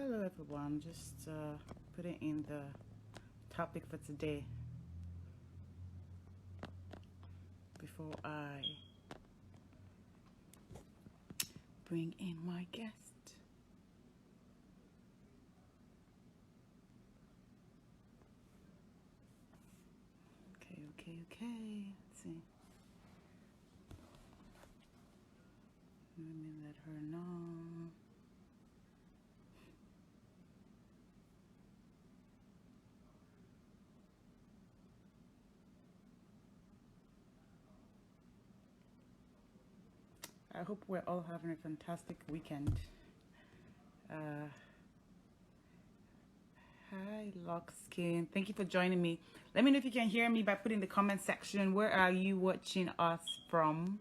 Hello, everyone. Just putting in the topic for today before I bring in my guest. Okay. Let's see. Let me let her know. I hope we're all having a fantastic weekend. Hi, Lockskin. Thank you for joining me. Let me know if you can hear me by putting the comment section. Where are you watching us from?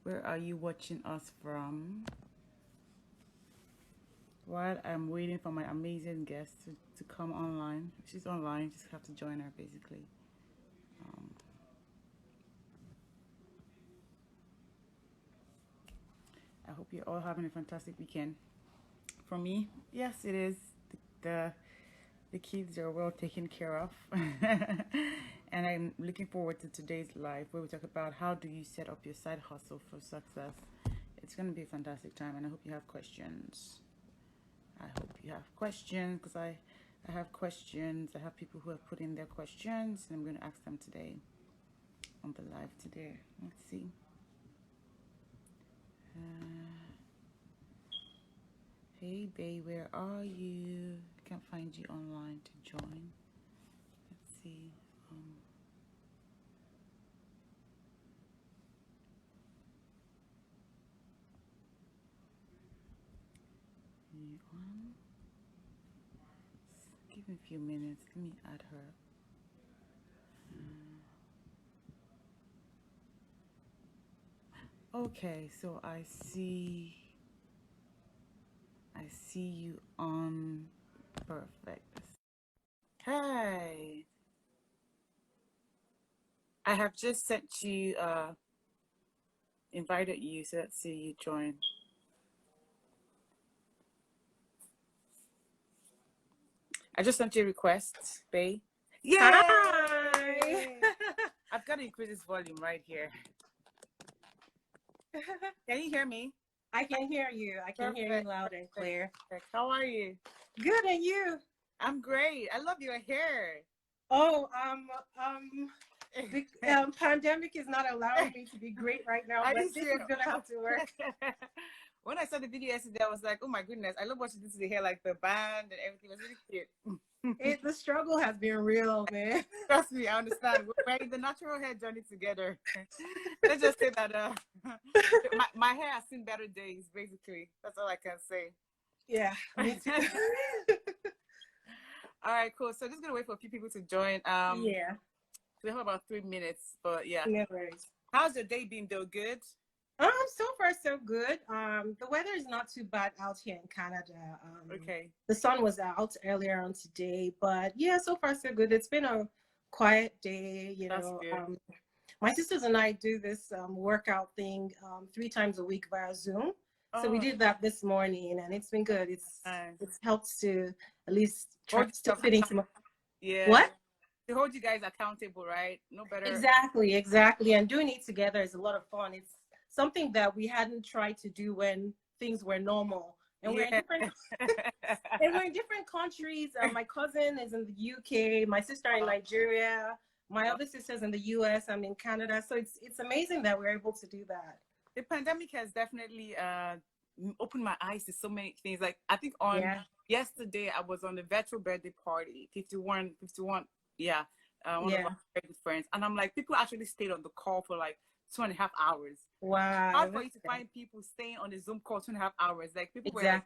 Where are you watching us from? While I'm waiting for my amazing guest to come online. She's online, just have to join her basically. I hope you're all having a fantastic weekend. For me, yes, it is. The kids are well taken care of. And I'm looking forward to today's live where we talk about how do you set up your side hustle for success. It's going to be a fantastic time, and I hope you have questions. I hope you have questions because I have questions. I have people who have put in their questions, and I'm going to ask them today on the live today. Let's see. Hey, Bay, where are you? I can't find you online to join. Let's see. You on? Give me a few minutes. Let me add her. Okay, so I see you on. Perfect. Hi. I have just sent you invited you, so let's see you join. I just sent you a request, Bay. Yay! Hi. I've got to increase this volume right here. Can you hear me? I can hear you. I can hear you loud and clear. Perfect. How are you? Good, and you? I'm great. I love your hair. Oh, the pandemic is not allowing me to be great right now, but this is gonna have to work. When I saw the video yesterday, I was like, oh my goodness, I love what she did to the hair, like the band and everything. It was really cute. The struggle has been real, man. Trust me, I understand. We're in the natural hair journey together. Let's just say that my hair has seen better days, basically. That's all I can say. Yeah, me too. All right, cool. So just gonna wait for a few people to join. Yeah. We have about 3 minutes, but yeah. No worries. How's your day been though? Good? So far so good. The weather is not too bad out here in Canada. Okay. The sun was out earlier on today, but yeah, so far so good. It's been a quiet day, you That's know. good. My sisters and I do this workout thing 3 times a week via Zoom. So we did that this morning, and it's been good. It's helped to at least try to fit into my... Yeah. What? To hold you guys accountable, right? No better. Exactly. And doing it together is a lot of fun. It's something that we hadn't tried to do when things were normal. And we're in different countries. My cousin is in the UK, my sister in Nigeria, my other sister's in the US, I'm in Canada. So it's amazing that we're able to do that. The pandemic has definitely opened my eyes to so many things. Like I think yesterday I was on the virtual birthday party, 51, yeah. One of my very good friends. And I'm like, people actually stayed on the call for like 2.5 hours. Wow. Hard for you to find people staying on the Zoom call 2.5 hours. Like people were like,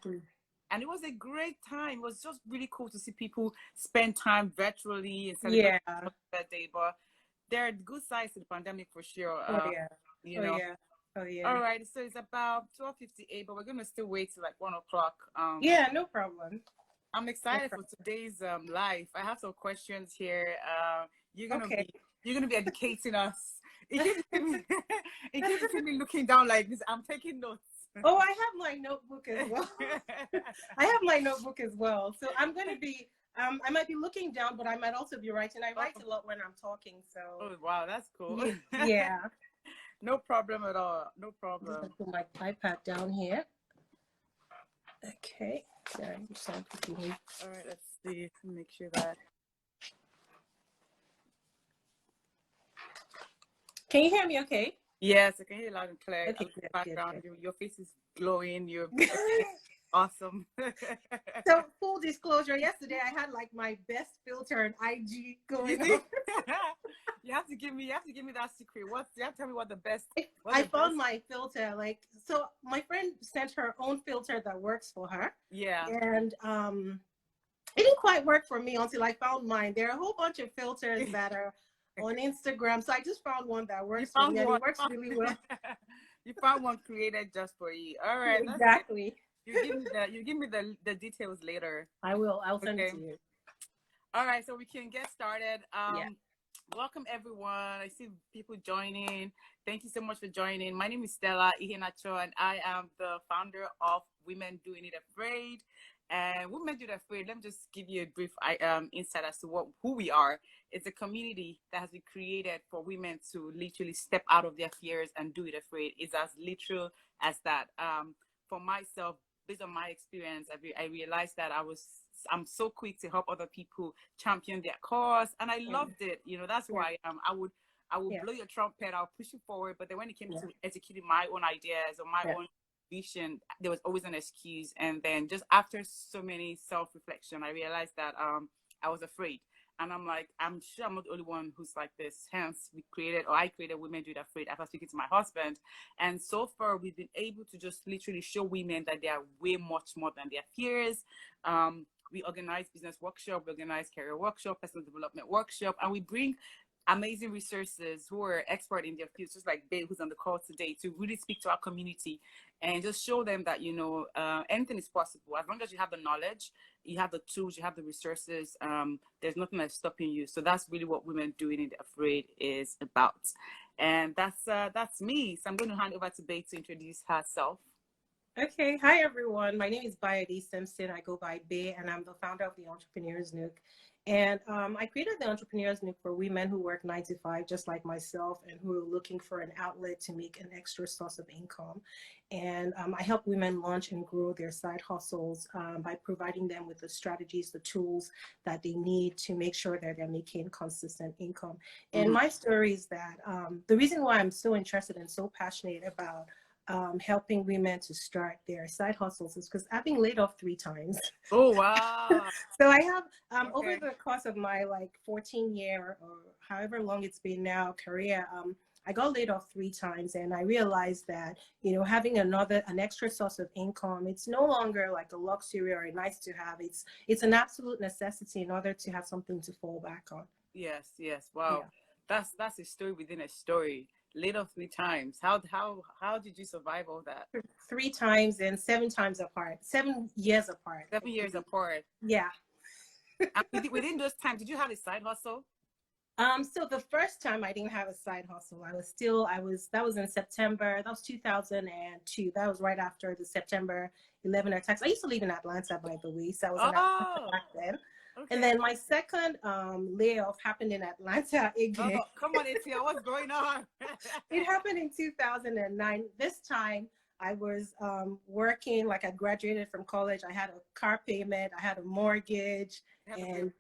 and it was a great time. It was just really cool to see people spend time virtually and celebrate that day. But there are good sides to the pandemic for sure. You know. Oh yeah. All right. So it's about 12:58, but we're gonna still wait till like 1 o'clock. Yeah, no problem. I'm excited for today's live. I have some questions here. You're gonna be educating us. In case you see me looking down like this, I'm taking notes. Oh, I have my notebook as well. I have my notebook as well. So I'm going to be, I might be looking down, but I might also be writing. I write a lot when I'm talking. So. Oh, wow, that's cool. Yeah. No problem at all. No I'm just problem. going to put my iPad down here. Okay. Sorry, all right, let's see. Make sure that. Can you hear me okay? Yes, I can hear you loud and clear. Okay, The background, good. your face is glowing. You're awesome. So full disclosure, yesterday I had like my best filter on IG going on. You have to give me that secret. You have to tell me what the best. I found my filter. Like, so my friend sent her own filter that works for her. Yeah. And it didn't quite work for me until I found mine. There are a whole bunch of filters that are on Instagram. So I just found one that works for me, and it works really well. You found one created just for you. All right. Exactly. You give me the details later. I will. I'll send it to you. All right, so we can get started. Yeah. Welcome everyone. I see people joining. Thank you so much for joining. My name is Stella Ihenacho, and I am the founder of Women Doing It Afraid. And Women Do It Afraid, let me just give you a brief insight as to who we are. It's a community that has been created for women to literally step out of their fears and do it afraid. It's as literal as that. For myself, based on my experience, I realized that I'm so quick to help other people champion their cause, and I loved it. You know, that's why I would blow your trumpet, I'll push you forward. But then when it came to executing my own ideas or my own vision, there was always an excuse. And then just after so many self-reflection, I realized that I was afraid. And I'm like, I'm sure I'm not the only one who's like this. Hence, I created Women Do It Afraid after speaking to my husband. And so far, we've been able to just literally show women that they are way much more than their fears. We organize business workshop, we organize career workshop, personal development workshop, and we bring amazing resources who are expert in their fields, just like Bay, who's on the call today, to really speak to our community and just show them that, you know, anything is possible. As long as you have the knowledge, you have the tools, you have the resources, there's nothing that's stopping you. So that's really what Women Doing It Afraid is about. And that's me. So I'm going to hand over to Bay to introduce herself. Okay. Hi, everyone. My name is Bay Simpson. I go by Bay, and I'm the founder of the Entrepreneurs Nook. And I created the Entrepreneurs Nook for women who work 9 to 5, just like myself, and who are looking for an outlet to make an extra source of income. And I help women launch and grow their side hustles by providing them with the strategies, the tools that they need to make sure that they're making consistent income. And my story is that the reason why I'm so interested and so passionate about helping women to start their side hustles is because I've been laid off 3 times. Oh, wow. So I have, over the course of my 14-year or however long it's been now career, I got laid off 3 times, and I realized that, you know, having an extra source of income, it's no longer like a luxury or a nice to have. It's an absolute necessity in order to have something to fall back on. Yes. Wow. Yeah. That's a story within a story. Laid off 3 times. How did you survive all that? 3 times and 7 times apart. 7 years apart. 7 years apart. Yeah. Within those times, did you have a side hustle? So the first time I didn't have a side hustle. That was in September. That was 2002. That was right after the September 11 attacks. I used to live in Atlanta, by the way. So I was in Atlanta back then. Okay. And then my second layoff happened in Atlanta again. Oh, come on, Atia, what's going on? It happened in 2009. This time I was working, like I graduated from college. I had a car payment, I had a mortgage, and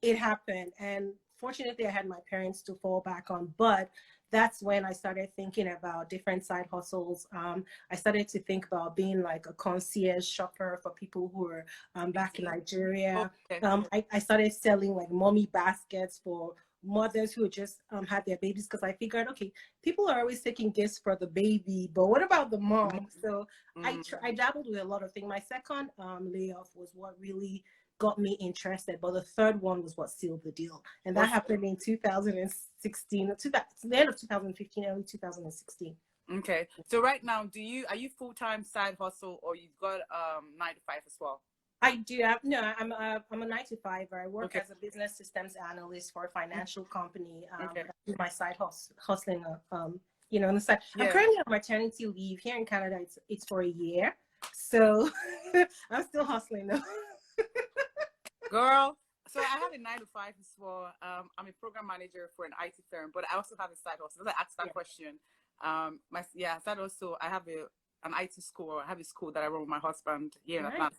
it happened. And fortunately, I had my parents to fall back on, but that's when I started thinking about different side hustles. I started to think about being like a concierge shopper for people who are back in Nigeria. Okay. I started selling like mommy baskets for mothers who just had their babies, because I figured, okay, people are always taking gifts for the baby, but what about the mom? So I dabbled with a lot of things. My second layoff was what really got me interested, but the third one was what sealed the deal, and that happened in 2016, the end of 2015, early 2016. Okay, so right now, are you full-time side hustle, or you've got 9 to 5 as well? I do. I'm a 9 to 5. I work as a business systems analyst for a financial company. I do my side hustling you know, on the side. I'm currently on maternity leave here in Canada. It's for a year, so I'm still hustling though. Girl, so I have a 9 to 5 as well. I'm a program manager for an IT firm, but I also have a side hustle. I asked that question. Side hustle. I have an IT school. I have a school that I run with my husband here in Atlanta.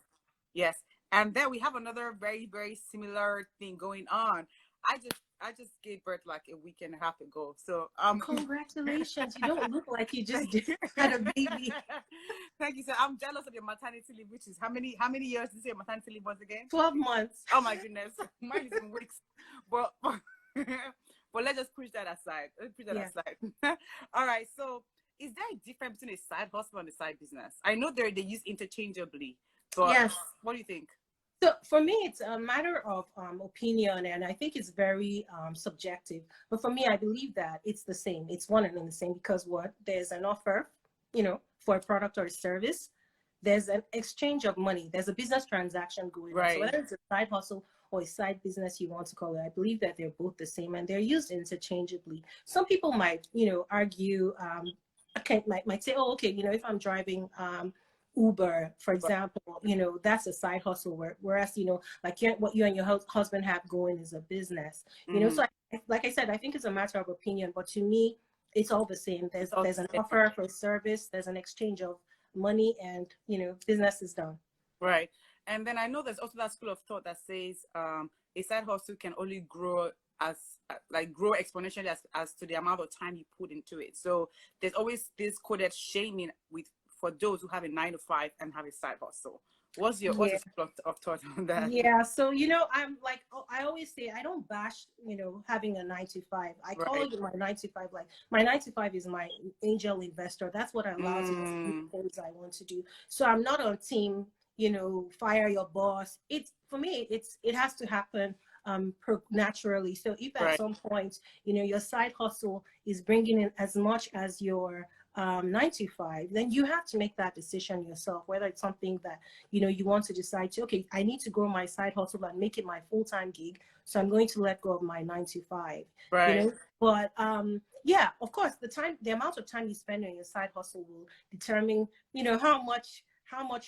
Yes, and then we have another very, very similar thing going on. I just gave birth like a week and a half ago. So congratulations! You don't look like you just had a baby. Thank you. So I'm jealous of your maternity leave, which is how many years did you say your maternity leave was again? 12 months. Oh my goodness, mine is in weeks. But let's just push that aside. All right. So is there a difference between a side hustle and a side business? I know they use interchangeably, but yes. What do you think? So for me, it's a matter of opinion, and I think it's very subjective. But for me, I believe that it's the same. It's one and the same because there's an offer, you know, for a product or a service. There's an exchange of money. There's a business transaction going on. So whether it's a side hustle or a side business, you want to call it, I believe that they're both the same and they're used interchangeably. Some people might, you know, argue, might say, oh, okay, you know, if I'm driving Uber, for example, you know, that's a side hustle, whereas, you know, like what you and your husband have going is a business, you know. So like I said, I think it's a matter of opinion, but to me, it's all the same. There's an offer for a service, there's an exchange of money, and, you know, business is done. Right. And then I know there's also that school of thought that says a side hustle can only grow grow exponentially as to the amount of time you put into it. So there's always this coded shaming for those who have a 9 to 5 and have a side hustle. What's your school of thought on that? Yeah, so, you know, I'm like, I always say, I don't bash, you know, having a 9 to 5. I call it my 9 to 5. Like, my 9 to 5 is my angel investor. That's what allows me to do things I want to do. So I'm not on team, you know, fire your boss. For me, it has to happen naturally. So if at some point, you know, your side hustle is bringing in as much as your 9 to 5, then you have to make that decision yourself, whether it's something that, you know, you want to decide to, okay, I need to grow my side hustle and make it my full-time gig, so I'm going to let go of my 9 to 5. You know? But yeah, of course, the amount of time you spend on your side hustle will determine, you know, how much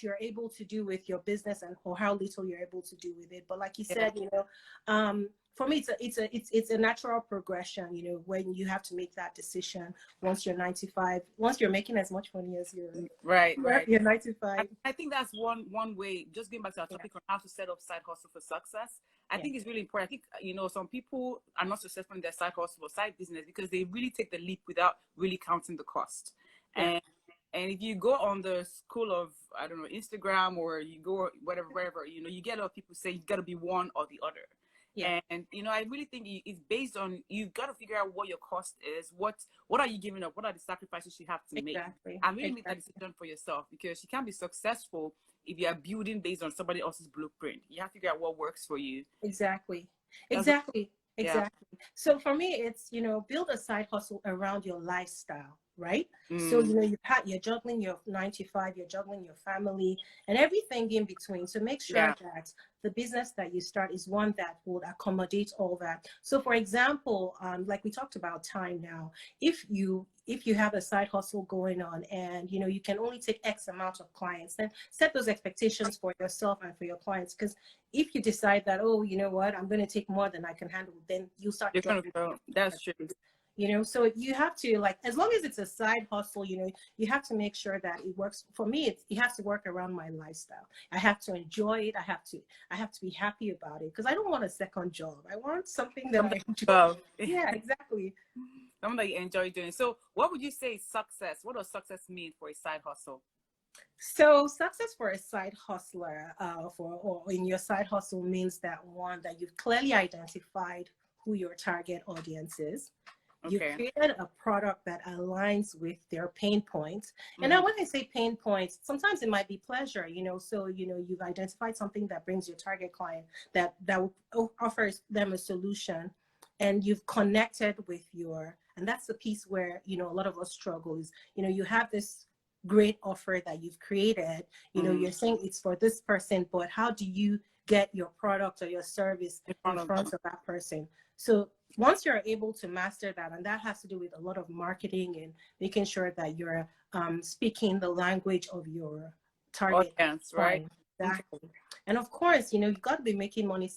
you're able to do with your business or how little you're able to do with it. But like you said, you know, for me, it's a natural progression, you know, when you have to make that decision once you're 9 to 5, once you're making as much money as you're you're 9 to 5. I think that's one way, just going back to our topic on how to set up side hustle for success. I think it's really important. I think, you know, some people are not successful in their side hustle or side business because they really take the leap without really counting the cost. And if you go on the school of, I don't know, Instagram, or you go wherever, you know, you get a lot of people say you got to be one or the other. And, you know, I really think it's based on, you've got to figure out what your cost is. What are you giving up? What are the sacrifices you have to make? And really make that decision for yourself, because you can't be successful if you are building based on somebody else's blueprint. You have to figure out what works for you. Exactly. So for me, it's, you know, build a side hustle around your lifestyle, right? So, you know, you're juggling your 9 to 5, you're juggling your family and everything in between. So make sure that the business that you start is one that would accommodate all that. So for example, like we talked about time now, if you have a side hustle going on and, you know, you can only take X amount of clients, then set those expectations for yourself and for your clients. Because if you decide that, oh, you know what, I'm going to take more than I can handle, then you start dropping. That's true. You know, so you have to, like, as long as it's a side hustle, you know, you have to make sure that it works. For me, it has to work around my lifestyle. I have to enjoy it. I have to be happy about it, because I don't want a second job. I want something that I enjoy. Yeah, exactly. Something that you enjoy doing. So what would you say is success? What does success mean for a side hustle? So success for a side hustler or in your side hustle means that, one, that you've clearly identified who your target audience is. You created a product that aligns with their pain points. And now when I say pain points, sometimes it might be pleasure, you know, so, you know, you've identified something that brings your target client, that offers them a solution, and you've connected with and that's the piece where, you know, a lot of us struggle is, you know, you have this great offer that you've created, you know, you're saying it's for this person, but how do you get your product or your service in front of that person? So once you're able to master that, and that has to do with a lot of marketing and making sure that you're speaking the language of your target audience, right? client. Exactly. And of course, you know, you've got to be making money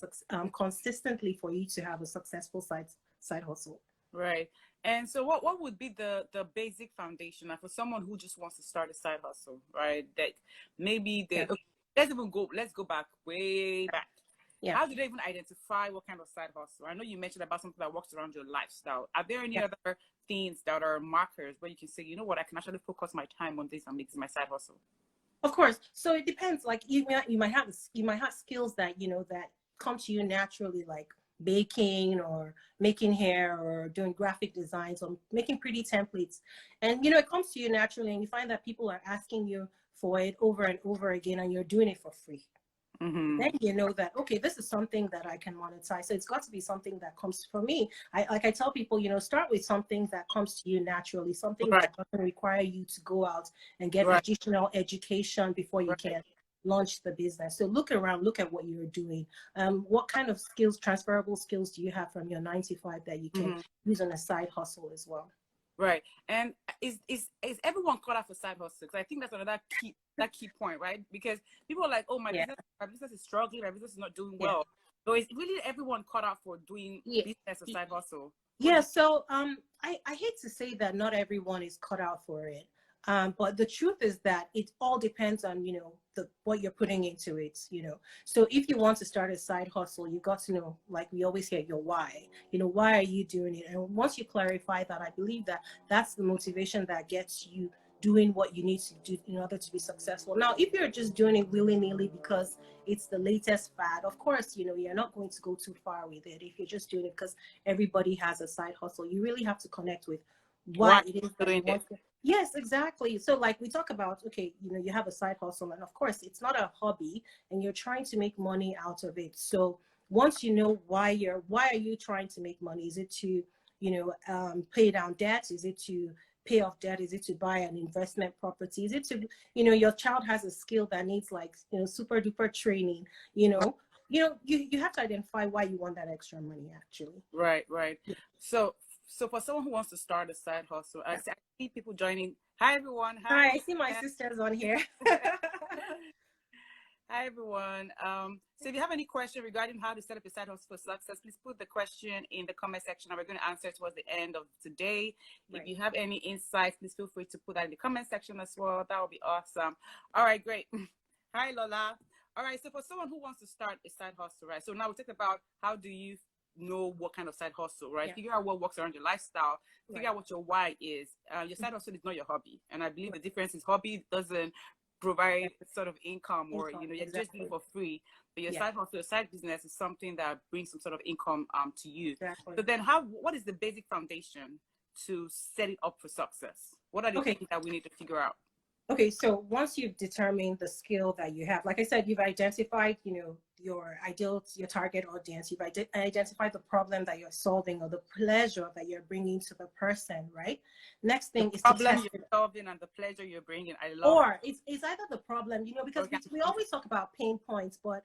consistently for you to have a successful side hustle. Right. And so what would be the basic foundation for someone who just wants to start a side hustle, right? That maybe they, okay, let's go back, way back. Yeah. How do they even identify what kind of side hustle? I know you mentioned about something that works around your lifestyle. Are there any other things that are markers where you can say, you know what, I can actually focus my time on this and make this my side hustle? Of course. So it depends. Like you might have skills that, you know, that come to you naturally, like baking or making hair or doing graphic designs or making pretty templates. And, you know, it comes to you naturally, and you find that people are asking you for it over and over again, and you're doing it for free. Then you know that, okay, this is something that I can monetize. So it's got to be something that comes for me. I tell people, you know, start with something that comes to you naturally, something that doesn't require you to go out and get additional education before you can launch the business. So look around, look at what you're doing. What kind of skills, transferable skills do you have from your 9 to 5 that you can use on a side hustle as well? Right. And is everyone caught out for side hustles? Because I think that's another key point, right? Because people are like, oh, my business is struggling, my business is not doing well. So is really everyone caught out for doing business as a side hustle? Yeah. So I hate to say that not everyone is cut out for it. But the truth is that it all depends on, you know, what you're putting into it, you know. So if you want to start a side hustle, you got to know, like we always hear, your why. You know, why are you doing it? And once you clarify that, I believe that that's the motivation that gets you doing what you need to do in order to be successful. Now, if you're just doing it willy-nilly because it's the latest fad, of course, you know, you're not going to go too far with it. If you're just doing it because everybody has a side hustle, you really have to connect with why it is that you want to. Yes, exactly. So like we talk about, okay, you know, you have a side hustle, and of course it's not a hobby, and you're trying to make money out of it. So once you know why are you trying to make money? Is it to, you know, pay down debt? Is it to pay off debt? Is it to buy an investment property? Is it to, you know, your child has a skill that needs, like, you know, super duper training, you know, you have to identify why you want that extra money, actually. Right. Yeah. So for someone who wants to start a side hustle, I see people joining. Hi, everyone. Hi, I see my sisters on here. Hi, everyone. So if you have any question regarding how to set up a side hustle for success, please put the question in the comment section, and we're going to answer towards the end of today. If you have any insights, please feel free to put that in the comment section as well. That would be awesome. All right, great. Hi, Lola. All right, so for someone who wants to start a side hustle, right? So now we talked about how do you know what kind of side hustle, right? Figure out what works around your lifestyle. Figure out what your why is. Your side hustle is not your hobby, and I believe the difference is hobby doesn't provide sort of income, or you know, you're just doing it for free. But your side hustle, your side business is something that brings some sort of income to you. So then, what is the basic foundation to set it up for success? What are the things that we need to figure out? Okay, so once you've determined the skill that you have, like I said, you've identified, you know, your target audience, you've identified the problem that you're solving or the pleasure that you're bringing to the person, right? Next thing is the problem you're solving and the pleasure you're bringing. I love. Or it's either the problem, you know, because we always talk about pain points, but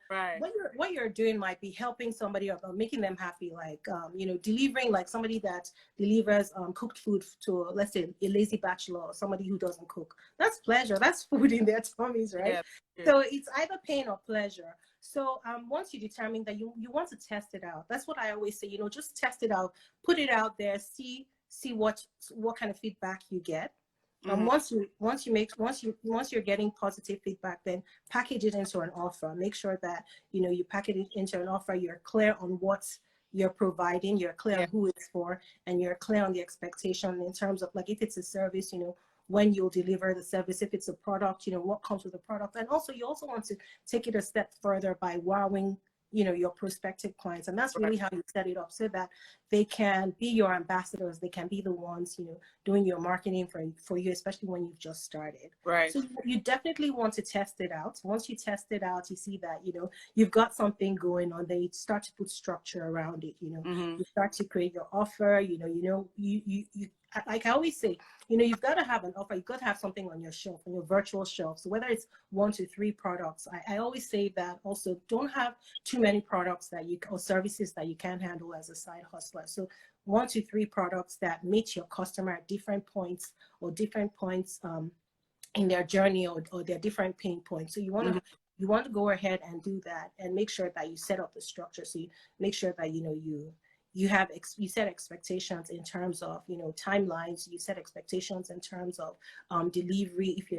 what you're doing might be helping somebody or making them happy, like you know, delivering, like somebody that delivers cooked food to, let's say, a lazy bachelor or somebody who doesn't cook. That's pleasure. That's food in their tummies, right? So it's either pain or pleasure. So once you determine that you want to test it out, that's what I always say, you know, just test it out, put it out there, see what kind of feedback you get. Once you're getting positive feedback, then package it into an offer. Make sure that, you know, you package it into an offer. You're clear on what you're providing, you're clear on who it's for, and you're clear on the expectation in terms of, like, if it's a service, you know, when you'll deliver the service. If it's a product, you know, what comes with the product. And also, you also want to take it a step further by wowing, you know, your prospective clients. And that's really how you set it up, so that they can be your ambassadors. They can be the ones, you know, doing your marketing for you, especially when you've just started. Right. So you definitely want to test it out. Once you test it out, you see that, you know, you've got something going on, then you start to put structure around it. You know, you start to create your offer. You like I always say, you know, you've got to have an offer. You've got to have something on your shelf, on your virtual shelf. So whether it's 1 to 3 products, I always say that also don't have too many products that you or services that you can't handle as a side hustler. So 1 to 3 products that meet your customer at different points or different points in their journey or their different pain points. So you want to go ahead and do that and make sure that you set up the structure. So you make sure that, you know, you set expectations in terms of, you know, timelines. You set expectations in terms of delivery if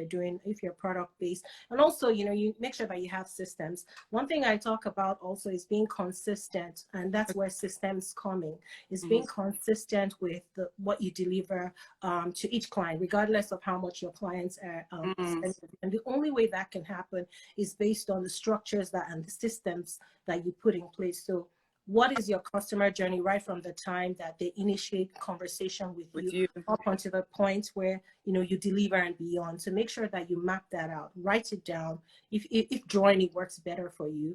you're product based, and also, you know, you make sure that you have systems. One thing I talk about also is being consistent, and that's where systems come in, is being consistent with what you deliver to each client, regardless of how much your clients are spending. And the only way that can happen is based on the structures and the systems that you put in place. So what is your customer journey right from the time that they initiate conversation with you up until the point where, you know, you deliver and beyond? So make sure that you map that out, write it down. If journey works better for you,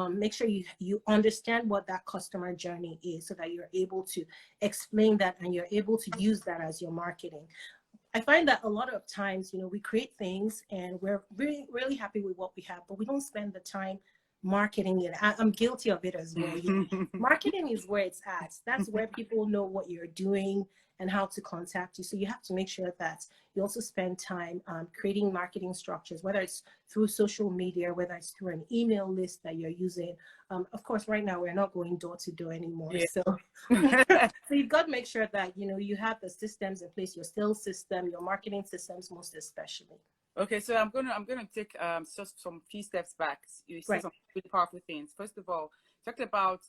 make sure you understand what that customer journey is so that you're able to explain that and you're able to use that as your marketing. I find that a lot of times, you know, we create things and we're really, really happy with what we have, but we don't spend the time marketing it. I'm guilty of it as well. You know, marketing is where it's at. That's where people know what you're doing and how to contact you. So you have to make sure that you also spend time creating marketing structures, whether it's through social media, whether it's through an email list that you're using. Of course, right now we're not going door to door anymore. Yeah. So, so you've got to make sure that, you know, you have the systems in place, your sales system, your marketing systems, most especially. Okay, so I'm gonna take just some few steps back. You said some really powerful things. First of all, talked about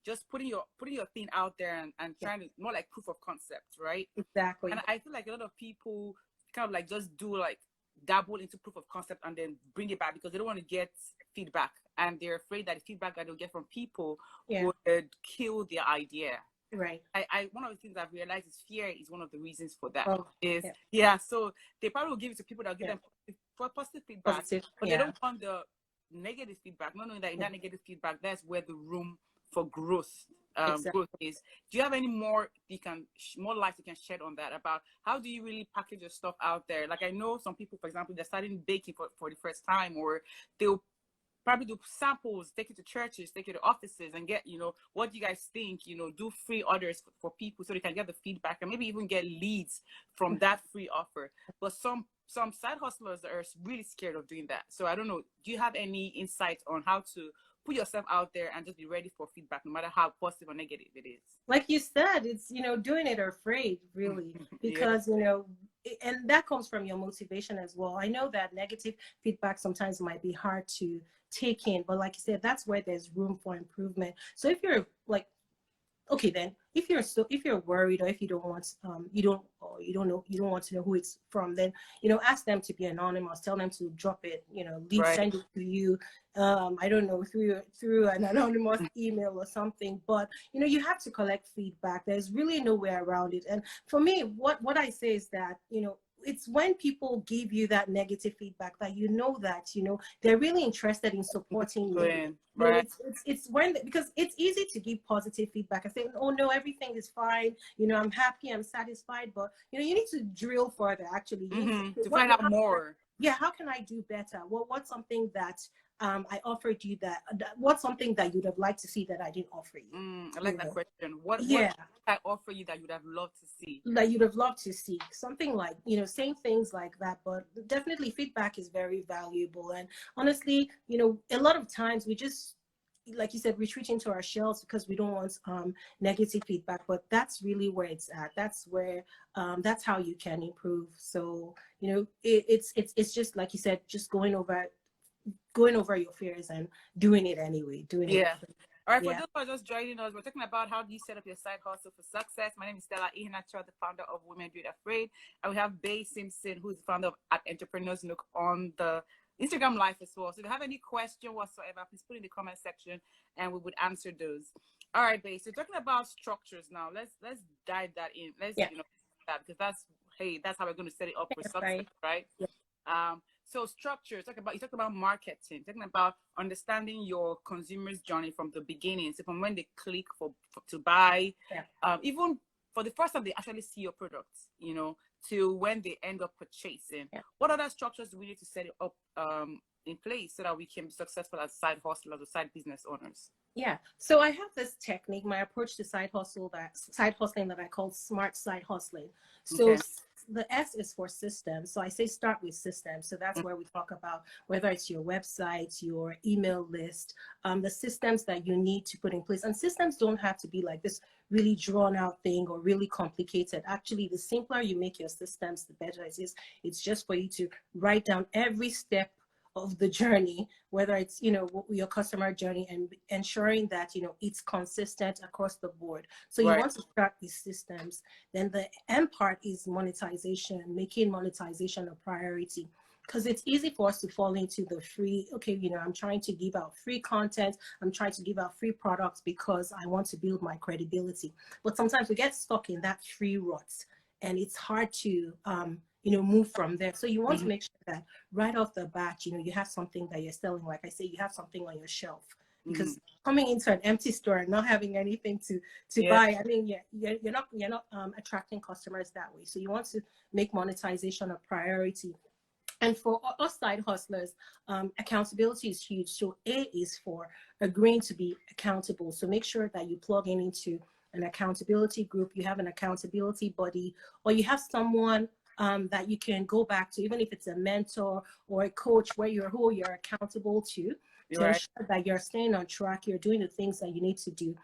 just putting your thing out there and trying to, more like proof of concept, right? Exactly. And I feel like a lot of people kind of like just do like dabble into proof of concept and then bring it back because they don't want to get feedback, and they're afraid that the feedback that they'll get from people would kill their idea. Right. One of the things I've realized is fear is one of the reasons for that. Yeah. So they probably will give it to people that will give them positive feedback, but they don't want the negative feedback, not knowing that in that negative feedback, that's where the room for growth growth is. Do you have any more light you can shed on that, about how do you really package your stuff out there? Like, I know some people, for example, they're starting baking for the first time, or they'll probably do samples, take it to churches, take it to offices, and get, you know, what do you guys think, you know, do free orders for people so they can get the feedback and maybe even get leads from that free offer. But some side hustlers are really scared of doing that. So I don't know, do you have any insight on how to put yourself out there and just be ready for feedback, no matter how positive or negative it is? Like you said, it's, you know, doing it or afraid, really, because, you know, and that comes from your motivation as well. I know that negative feedback sometimes might be hard to take in, but like you said, that's where there's room for improvement. So if you're like, okay, then if you're worried, or if you don't want you don't want to know who it's from, then, you know, ask them to be anonymous, tell them to drop it, you know, send it to you, I don't know, through an anonymous email or something. But, you know, you have to collect feedback. There's really no way around it. And for me, what I say is that, you know, it's when people give you that negative feedback that you know that, you know, they're really interested in supporting you. Right. It's when, because it's easy to give positive feedback and say, oh no, everything is fine, you know, I'm happy, I'm satisfied. But, you know, you need to drill further, actually. To find out more. Yeah, how can I do better? What's something that I offered you what's something that you'd have liked to see that I didn't offer you? I like that question. What I offer you that you'd have loved to see? That you'd have loved to see. Something like, you know, saying things like that. But definitely feedback is very valuable. And honestly, you know, a lot of times we just, like you said, retreat into our shells because we don't want negative feedback. But that's really where it's at. That's where that's how you can improve. So, you know, it's just like you said, just going over your fears and doing it anyway. All right, for those who are just joining us, we're talking about how do you set up your side hustle for success. My name is Stella Iheanacho, the founder of Women Do It Afraid. And we have Bay Simpson, who's the founder of Entrepreneurs Nook, on the Instagram Live as well. So if you have any question whatsoever, please put in the comment section and we would answer those. All right, Bay. So talking about structures now, let's dive that in. Let's you know, that, because that's how we're going to set it up for success, right? Yeah. So structure, you talk about marketing, talking about understanding your consumer's journey from the beginning. So from when they click to buy, even for the first time they actually see your products, you know, till when they end up purchasing. Yeah. What other structures do we need to set it up in place so that we can be successful as side hustlers or side business owners? Yeah. So I have this technique, my approach to side hustling that I call smart side hustling. So Okay. the S is for systems. So I say start with systems. So that's where we talk about whether it's your website, your email list, the systems that you need to put in place. And systems don't have to be like this really drawn out thing or really complicated. Actually, the simpler you make your systems, the better it is. It's just for you to write down every step of the journey, whether it's, you know, your customer journey, and ensuring that, you know, it's consistent across the board. So you want to start these systems. Then the M part is monetization, making monetization a priority. Because it's easy for us to fall into the free, okay, you know, I'm trying to give out free content, I'm trying to give out free products because I want to build my credibility. But sometimes we get stuck in that free rut, and it's hard to you know, move from there. So you want to make sure that right off the bat, you know, you have something that you're selling. Like I say, you have something on your shelf, because coming into an empty store and not having anything to buy, I mean, you're not attracting customers that way. So you want to make monetization a priority. And for us side hustlers, accountability is huge. So A is for agreeing to be accountable. So make sure that you plug into an accountability group, you have an accountability buddy, or you have someone that you can go back to, even if it's a mentor or a coach, who you're accountable to ensure that you're staying on track, you're doing the things that you need to do.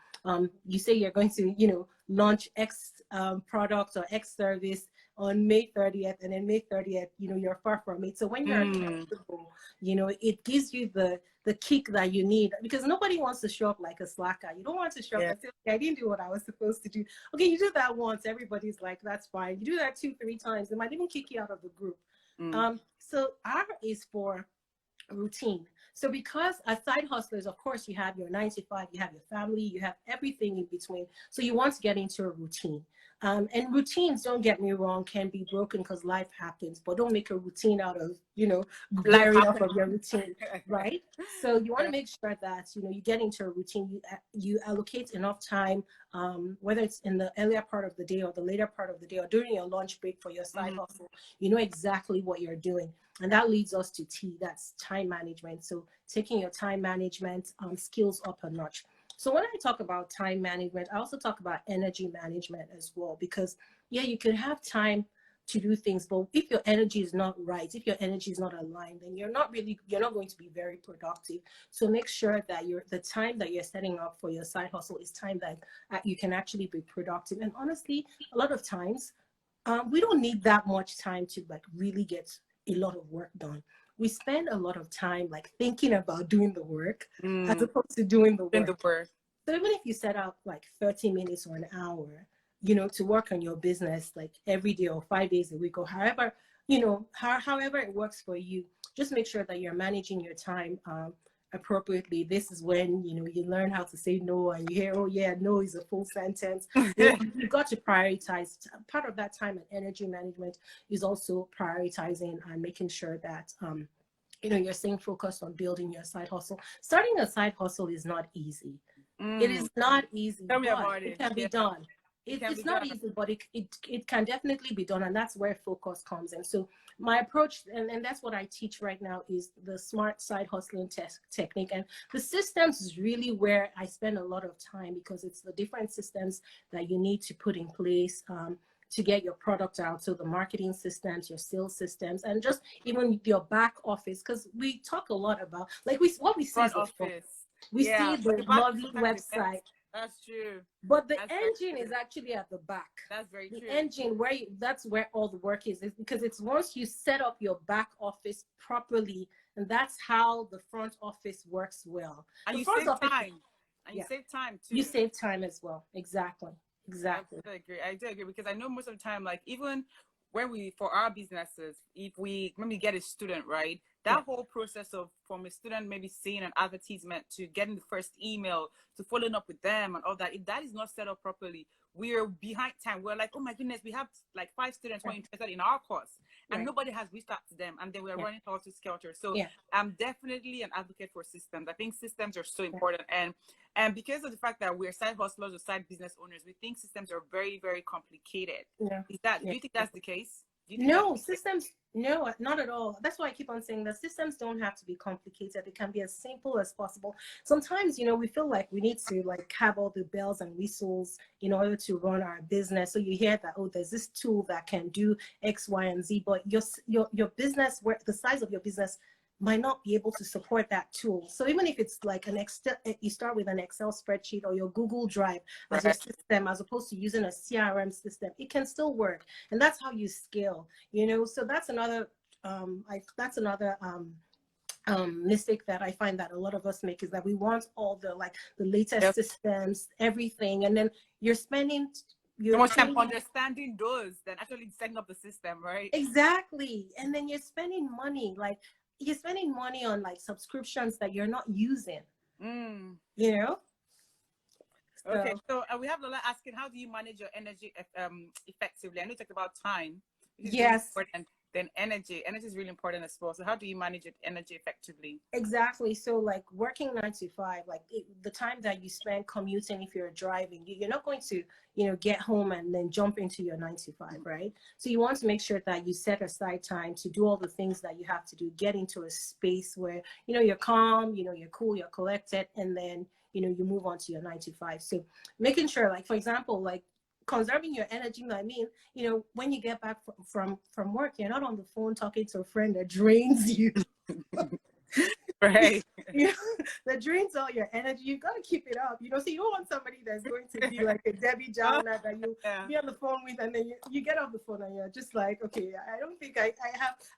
You say you're going to, you know, launch X product or X service on May 30th, and then May 30th, you know, you're far from it. So when you're accountable, you know, it gives you the kick that you need, because nobody wants to show up like a slacker. You don't want to show up and say, okay, I didn't do what I was supposed to do. Okay, you do that once, everybody's like, that's fine. You do that 2-3 times, they might even kick you out of the group. So R is for routine. So because as side hustlers, of course, you have your 9 to 5, you have your family, you have everything in between. So you want to get into a routine. And routines, don't get me wrong, can be broken because life happens, but don't make a routine out of, you know, varying off of your routine, right? So you want to make sure that, you know, you get into a routine, you allocate enough time, whether it's in the earlier part of the day or the later part of the day or during your lunch break for your side hustle, you know exactly what you're doing. And that leads us to T, that's time management. So taking your time management skills up a notch. So when I talk about time management, I also talk about energy management as well, because yeah, you can have time to do things, but if your energy is not right, if your energy is not aligned, then you're not going to be very productive. So make sure that the time that you're setting up for your side hustle is time that you can actually be productive. And honestly, a lot of times, we don't need that much time to like really get a lot of work done. We spend a lot of time like thinking about doing the work as opposed to doing the work. So even if you set out like 30 minutes or an hour, you know, to work on your business like every day or 5 days a week or however, you know, however it works for you, just make sure that you're managing your time appropriately. This is when, you know, you learn how to say no, and you hear, oh yeah, no is a full sentence. You've got to prioritize. Part of that time and energy management is also prioritizing and making sure that you know, you're staying focused on building your side hustle. Starting a side hustle is not easy. It is not easy. Tell me about it. It can be done. It's not easy, but it can definitely be done, and that's where focus comes in. So my approach, and that's what I teach right now, is the smart side hustling technique. And the systems is really where I spend a lot of time, because it's the different systems that you need to put in place to get your product out. So the marketing systems, your sales systems, and just even your back office, because we talk a lot about like what we see is the front. We see the lovely website. That's true. But the engine is actually at the back. That's very true. The engine, that's where all the work is, because it's once you set up your back office properly, and that's how the front office works well. And you save time. And you save time too. You save time as well. Exactly. I do agree, because I know most of the time, like even when for our businesses, if we maybe get a student, right? That whole process of from a student maybe seeing an advertisement to getting the first email to following up with them and all that, if that is not set up properly, we're behind time. We're like, oh my goodness, we have like 5 students who are interested in our course. and nobody has reached out to them, and then we're running helter skelter. So I'm definitely an advocate for systems. I think systems are so important, and because of the fact that we're side hustlers or side business owners, we think systems are very, very complicated. Do you think that's the case? No, systems, no, not at all. That's why I keep on saying that systems don't have to be complicated. It can be as simple as possible. Sometimes, we feel like we need to like have all the bells and whistles in order to run our business. So you hear that, oh, there's this tool that can do X, Y, and Z, but your business, where the size of your business might not be able to support that tool. So even if it's like you start with an Excel spreadsheet or your Google Drive as your system, as opposed to using a CRM system, it can still work. And that's how you scale, so that's another, mistake that I find that a lot of us make, is that we want all the latest systems, everything. And then you're spending more time understanding those than actually setting up the system, right? Exactly. And then you're spending money, on like subscriptions that you're not using. Okay, so we have Lola asking, how do you manage your energy effectively? I know you talked about time. Yes. Then energy is really important as well. So how do you manage your energy effectively? Exactly. So like working 9 to 5, the time that you spend commuting, if you're driving, you're not going to, get home and then jump into your 9 to 5, right? So you want to make sure that you set aside time to do all the things that you have to do, get into a space where, you're calm, you're cool, you're collected, and then, you move on to your 9 to 5. So making sure, like, for example, like, conserving your energy. I mean, when you get back from work, you're not on the phone talking to a friend that drains you. Right. That drains all your energy. You got to keep it up, so you don't want somebody that's going to be like a Debbie Downer that you be on the phone with, and then you get off the phone and you're just like, okay, I don't think I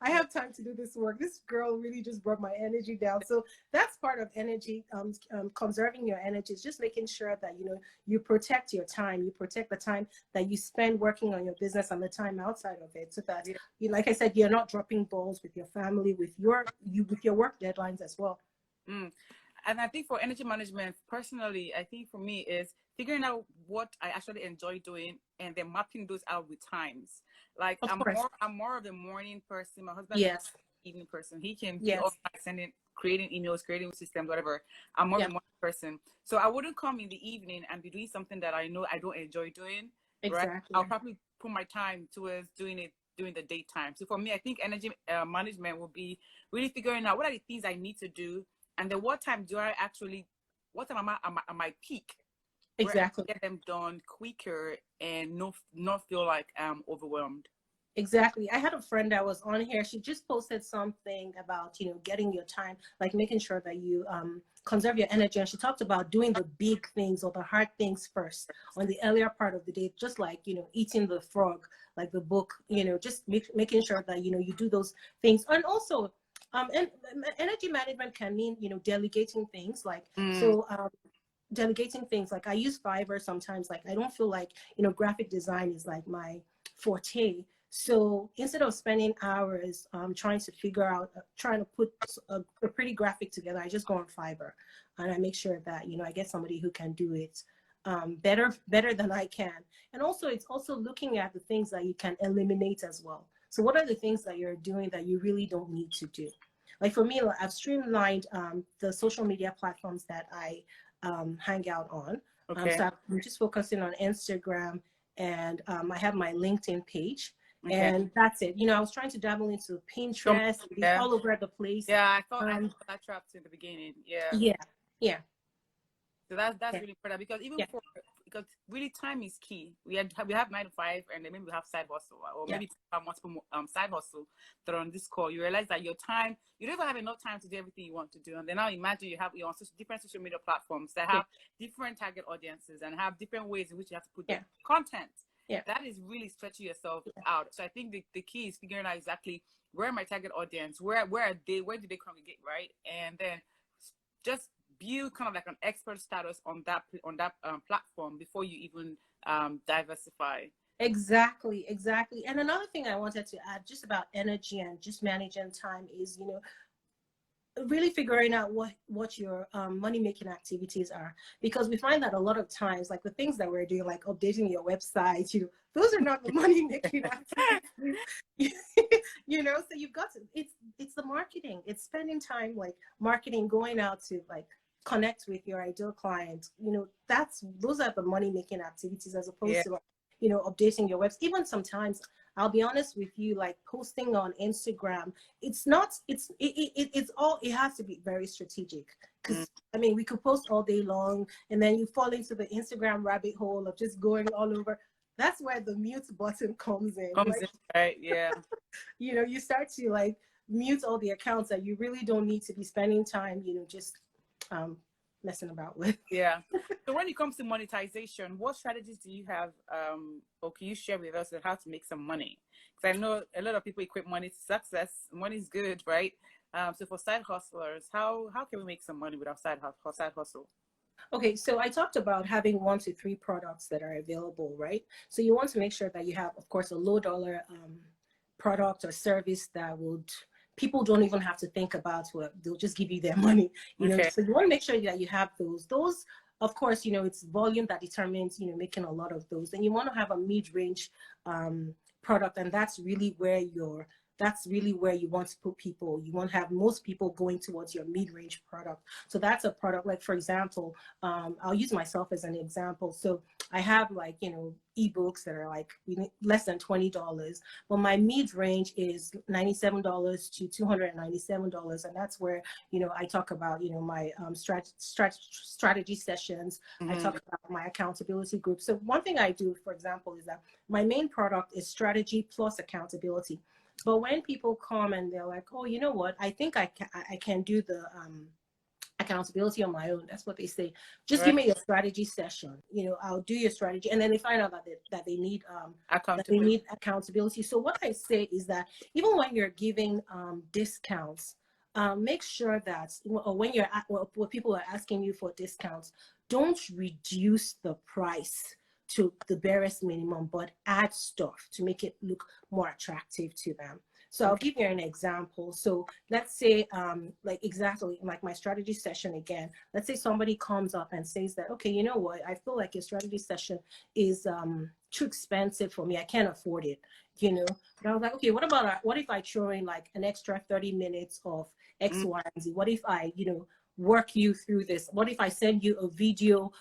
have time to do this work. This girl really just brought my energy down. So that's part of energy, conserving your energy, is just making sure that you protect your time, you protect the time that you spend working on your business and the time outside of it, so that like I said, you're not dropping balls with your family, with your work deadlines as well. And I think for energy management, personally, I think for me is figuring out what I actually enjoy doing and then mapping those out with times. Like I'm more of the morning person. My husband is an evening person. He can be all creating emails, creating systems, whatever. I'm more of a morning person. So I wouldn't come in the evening and be doing something that I know I don't enjoy doing. Exactly. Right? I'll probably put my time towards doing it during the daytime. So for me, I think energy management will be really figuring out what are the things I need to do, and then what time am I at my peak? Exactly. Get them done quicker and not feel like I'm overwhelmed. Exactly. I had a friend that was on here. She just posted something about, getting your time, like making sure that you conserve your energy. And she talked about doing the big things or the hard things first on the earlier part of the day, just like, eating the frog, like the book, just making sure that, you do those things. And also, and energy management can mean, delegating things delegating things. Like I use Fiverr sometimes. Like I don't feel like, graphic design is like my forte. So instead of spending hours trying to put a pretty graphic together, I just go on Fiverr and I make sure that, I get somebody who can do it better than I can. And also, it's also looking at the things that you can eliminate as well. So what are the things that you're doing that you really don't need to do? Like for me, I've streamlined the social media platforms that I hang out on. So I'm just focusing on Instagram, and I have my LinkedIn page. Okay. And that's it. I was trying to dabble into Pinterest, and be all over the place. Yeah, I thought I trapped in the beginning. Yeah. So that's really important, because because really time is key. We have 9 to 5, and then maybe we have side hustle, or maybe multiple side hustle that are on this call. You realize that your time, you don't even have enough time to do everything you want to do. And then now imagine you're on different social media platforms that have different target audiences and have different ways in which you have to put content. Yeah. That is really stretching yourself out. So I think the key is figuring out exactly where my target audience, where are they, where do they congregate, right? And then just build kind of like an expert status on that platform before you even diversify. Exactly. And another thing I wanted to add just about energy and just managing time is, really figuring out what your money making activities are, because we find that a lot of times, like the things that we're doing, like updating your website, those are not the money making activities. You know, so you've got to, it's the marketing, it's spending time like marketing, going out to like connect with your ideal client. You know, those are the money making activities, as opposed to like, you know, updating your website. Even sometimes, I'll be honest with you, like posting on Instagram, it's not, it's all, it has to be very strategic. Because I mean, we could post all day long and then you fall into the Instagram rabbit hole of just going all over. That's where the mute button comes in. Right? Yeah. You know, you start to like mute all the accounts that you really don't need to be spending time, you know, just messing about with. Yeah. So when it comes to monetization, what strategies do you have, or can you share with us on how to make some money? Because I know a lot of people equate money to success. Money is good, right? So for side hustlers, how can we make some money with our side hustle? Okay, so I talked about having 1 to 3 products that are available, right? So you want to make sure that you have, of course, a low dollar product or service that would, people don't even have to think about, what they'll just give you their money, you know. So you want to make sure that you have those, of course, you know, it's volume that determines, you know, making a lot of those. And you want to have a mid-range product, and that's really where you want to put people. You want to have most people going towards your mid-range product. So that's a product, like, for example, I'll use myself as an example. So I have, like, you know, ebooks that are like less than $20, but my mid-range is $97 to $297. And that's where, you know, I talk about, you know, my strategy sessions. I talk about my accountability group. So one thing I do, for example, is that my main product is strategy plus accountability. But when people come and they're like, oh, you know what, I think I can do the accountability on my own. That's what they say. Just give me your strategy session. You know, I'll do your strategy. And then they find out that they need accountability. So what I say is that even when you're giving discounts, make sure that, or when people are asking you for discounts, don't reduce the price to the barest minimum, but add stuff to make it look more attractive to them. So I'll give you an example. So let's say, like exactly like my strategy session again, let's say somebody comes up and says that, okay, you know what, I feel like your strategy session is too expensive for me. I can't afford it, you know. But I was like, okay, what if I throw in like an extra 30 minutes of X, Y, and Z? What if I, you know, work you through this? What if I send you a video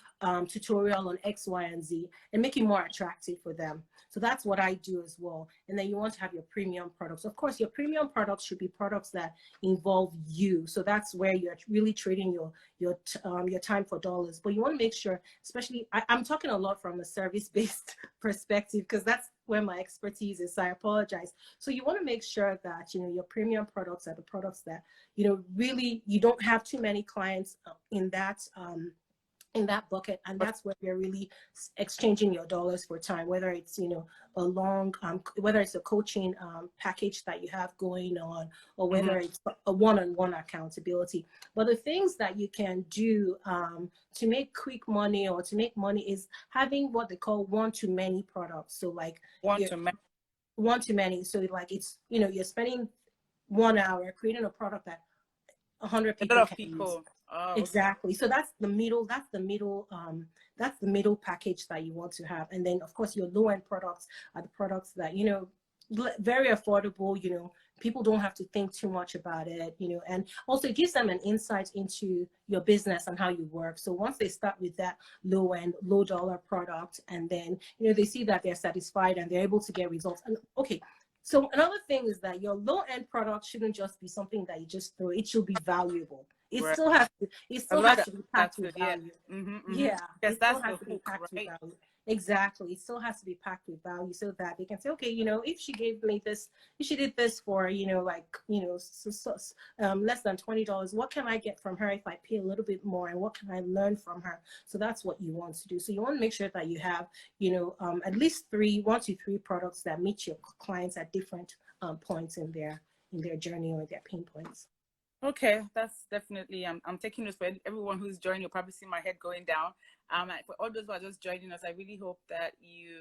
tutorial on X, Y, and Z and make it more attractive for them? So that's what I do as well. And then you want to have your premium products. Of course, your premium products should be products that involve you. So that's where you're really trading your time for dollars. But you want to make sure, especially, I'm talking a lot from a service-based perspective, because that's where my expertise is. So I apologize. So you want to make sure that, you know, your premium products are the products that, you know, really, you don't have too many clients in that bucket, and that's where you're really exchanging your dollars for time, whether it's, you know, a long whether it's a coaching package that you have going on, or whether it's a one-on-one accountability. But the things that you can do to make quick money or to make money is having what they call one-to-many products. So like one-to-many. So like, it's, you know, you're spending 1 hour creating a product that 100 people can use. Oh, exactly. So that's the middle package that you want to have. And then of course your low-end products are the products that, you know, very affordable, you know, people don't have to think too much about it, you know, and also it gives them an insight into your business and how you work. So once they start with that low-end, low-dollar product, and then, you know, they see that they're satisfied and they're able to get results. And okay, so another thing is that your low-end product shouldn't just be something that you just throw. It should be valuable. It still has to be packed with value. Yeah, it still has to be packed with value. Exactly. It still has to be packed with value, so that they can say, okay, you know, if she gave me this, if she did this for, you know, like, you know, less than $20, what can I get from her if I pay a little bit more, and what can I learn from her? So that's what you want to do. So you want to make sure that you have, you know, at least 1 to 3 products that meet your clients at different points in their journey or their pain points. Okay, that's definitely, I'm taking this for everyone who's joining. You'll probably see my head going down. For all those who are just joining us, I really hope that you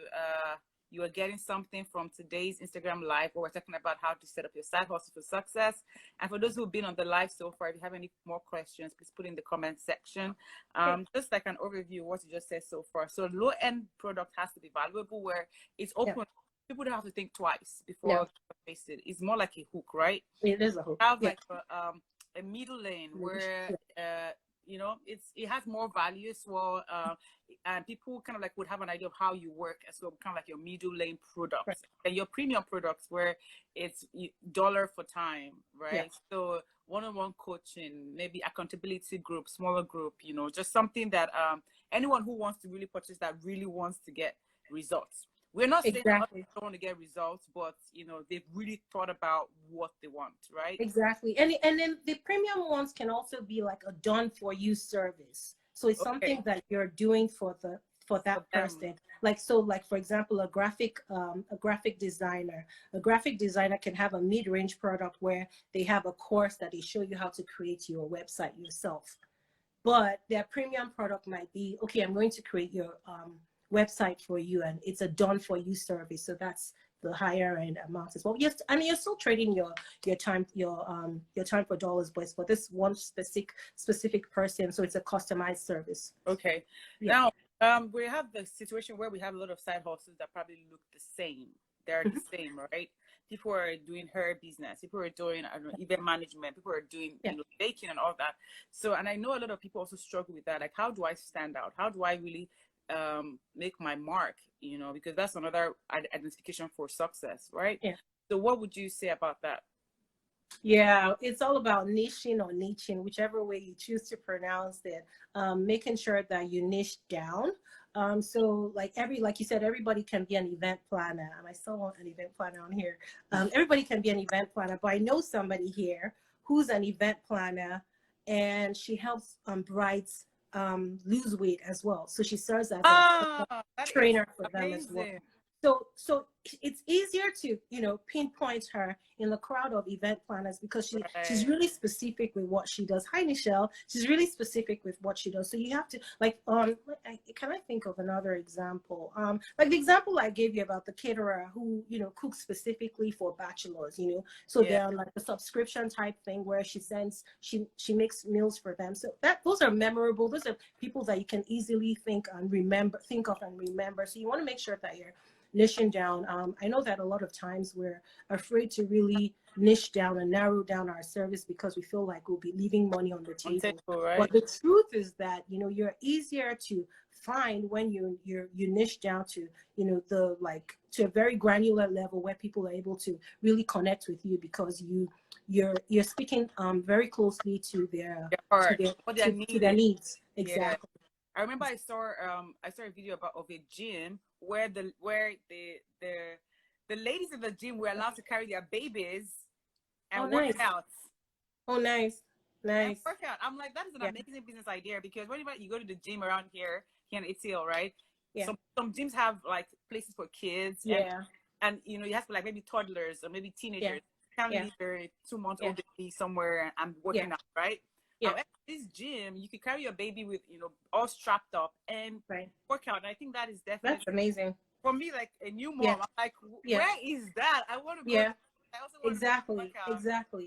you are getting something from today's Instagram live where we're talking about how to set up your side hustle for success. And for those who've been on the live so far, if you have any more questions, please put in the comment section. Just like an overview of what you just said so far. So low-end product has to be valuable where it's open. People don't have to think twice before they face it. It's more like a hook, right? It is a hook. Have like a middle lane where you know, it has more value as well, and people kind of like would have an idea of how you work as well, kind of like your middle lane products and your premium products where it's dollar for time, right? So one-on-one coaching, maybe accountability group, smaller group, you know, just something that anyone who wants to really purchase that really wants to get results. We're not saying that they don't want to get results, but you know, they've really thought about what they want, right? Exactly. And then the premium ones can also be like a done for you service. So it's something that you're doing for that person. Like, so like, for example, a graphic designer can have a mid-range product where they have a course that they show you how to create your website yourself. But their premium product might be, okay, I'm going to create your website for you, and it's a done for you service. So that's the higher end amount as well. Yes, and you're still trading your time for dollars, but it's for this one specific person. So it's a customized service. Okay. Now we have the situation where we have a lot of side hustles that probably look the same. They're the same, right? People are doing hair business. People are doing, I don't know, event management. People are doing you know, baking and all that. So, and I know a lot of people also struggle with that. Like, how do I stand out? How do I really make my mark, you know, because that's another identification for success, right? So what would you say about that? It's all about niching or niching, whichever way you choose to pronounce it. Making sure that you niche down. So like you said, everybody can be an event planner. I still want an event planner on here. Everybody can be an event planner, but I know somebody here who's an event planner, and she helps brides lose weight as well. So she serves as a trainer for them as well. So it's easier to, you know, pinpoint her in the crowd of event planners because she's really specific with what she does. Hi, Michelle. She's really specific with what she does. So you have to like, can I think of another example? Like the example I gave you about the caterer who, you know, cooks specifically for bachelors, you know, so they're on like a subscription type thing where she makes meals for them. So those are memorable. Those are people that you can easily think of and remember. So you want to make sure that you're niching down. I know that a lot of times we're afraid to really niche down and narrow down our service because we feel like we'll be leaving money on the table. Right? But the truth is that, you know, you're easier to find when you niche down to, you know, to a very granular level where people are able to really connect with you because you're speaking very closely to their needs. Exactly. I remember I saw a video of a gym where the ladies in the gym were allowed to carry their babies and work out. Oh, nice. And work out. I'm like, that is an amazing business idea because whenever you go to the gym around here in ATL, right? Some gyms have like places for kids. And you know, you have to like maybe toddlers or maybe teenagers. Can't leave their 2 months old baby somewhere and working out, right? However, this gym, you could carry your baby with, you know, all strapped up and work out. And I think that is definitely amazing. For me, like a new mom, I'm like, where is that? I want to go. I also want to work out.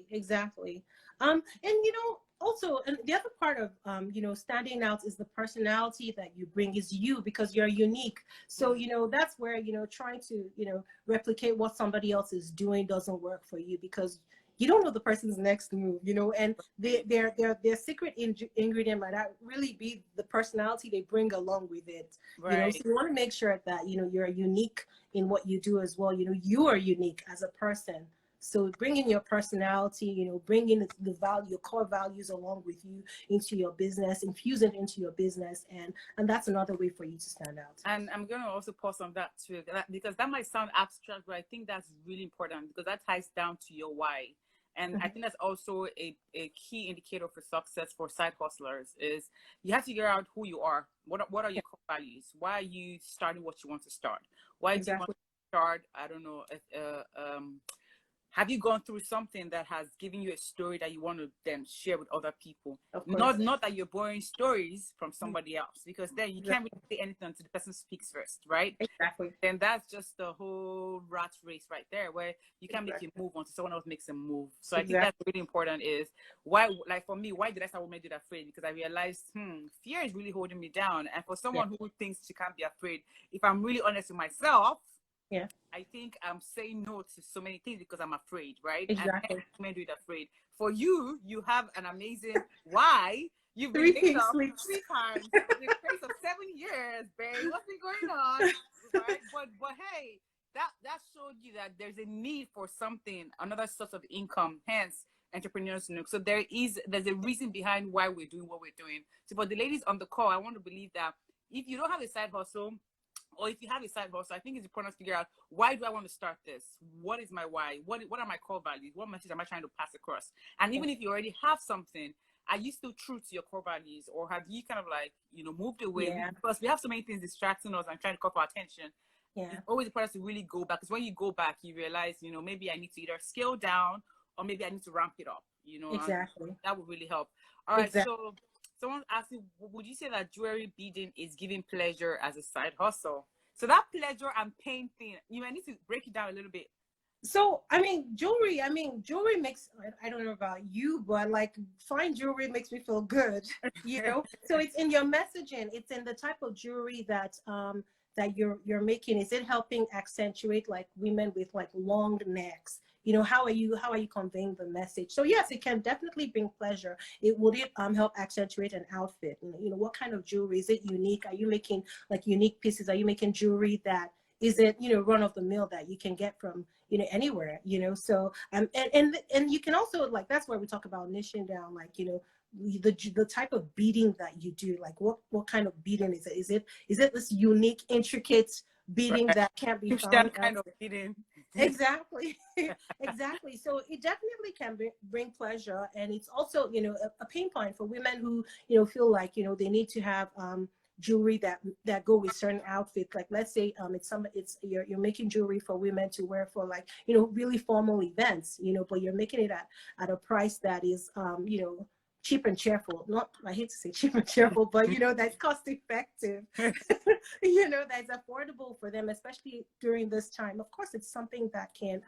Exactly. And you know, also, and the other part of you know, standing out is the personality that you bring is you because you're unique. So you know, that's where, you know, trying to, you know, replicate what somebody else is doing doesn't work for you because you don't know the person's next move, you know, and their secret ingredient might not really be the personality they bring along with it. You know, so you want to make sure that, you know, you're unique in what you do as well. You know, you are unique as a person. So bring in your personality, you know, bring in the value, your core values along with you into your business, infuse it into your business. And that's another way for you to stand out. And I'm going to also pause on that too, because that might sound abstract, but I think that's really important because that ties down to your why. And I think that's also a key indicator for success for side hustlers is you have to figure out who you are. What are your core values? Why are you starting what you want to start? Why do you want to start, I don't know, have you gone through something that has given you a story that you want to then share with other people? Of course. Not that you're borrowing stories from somebody else, because then you can't really say anything until the person speaks first, right? Exactly. Then that's just the whole rat race right there, where you can't make a move until someone else makes a move. So I think that's really important. Is why, like for me, why did I start Women Do That Afraid? Because I realized fear is really holding me down. And for someone who thinks she can't be afraid, if I'm really honest with myself, I think I'm saying no to so many things because I'm afraid, right? Exactly. And Women Do It Afraid. For you, you have an amazing why. You've been 3 laid off sleeps. 3 times in the space of 7 years, babe. What's been going on? Right? But hey, that showed you that there's a need for something, another source of income, hence Entrepreneurs Nook. So there's a reason behind why we're doing what we're doing. So for the ladies on the call, I want to believe that if you don't have a side hustle, or if you have a side hustle, I think it's important to figure out, why do I want to start this? What is my why? What are my core values? What message am I trying to pass across? And even if you already have something, are you still true to your core values, or have you kind of like, moved away? Because we have so many things distracting us and trying to cut our attention. It's always important to really go back, because when you go back, you realize, maybe I need to either scale down or maybe I need to ramp it up, Exactly. that would really help. All right. So someone asked me, would you say that jewelry beading is giving pleasure as a side hustle? So that pleasure and pain thing, you might need to break it down a little bit. So, jewelry makes, I don't know about you, but like fine jewelry makes me feel good, So it's in your messaging, it's in the type of jewelry that you're making. Is it helping accentuate like women with like long necks? How are you conveying the message? So yes, it can definitely bring pleasure. Would it help accentuate an outfit? What kind of jewelry? Is it unique? Are you making like unique pieces? Are you making jewelry that is it run of the mill that you can get from anywhere? So and you can also, like, that's why we talk about niching down, like the type of beading that you do. Like what kind of beading is it? Is it this unique, intricate beading that can't be found kind of beading? Exactly. Exactly. So it definitely can bring pleasure, and it's also a pain point for women who feel like they need to have jewelry that go with certain outfits. Like let's say you're making jewelry for women to wear for like really formal events, but you're making it at a price that is cheap and cheerful. Not, I hate to say cheap and cheerful, but that's cost effective. That's affordable for them, especially during this time. Of course, it's something that can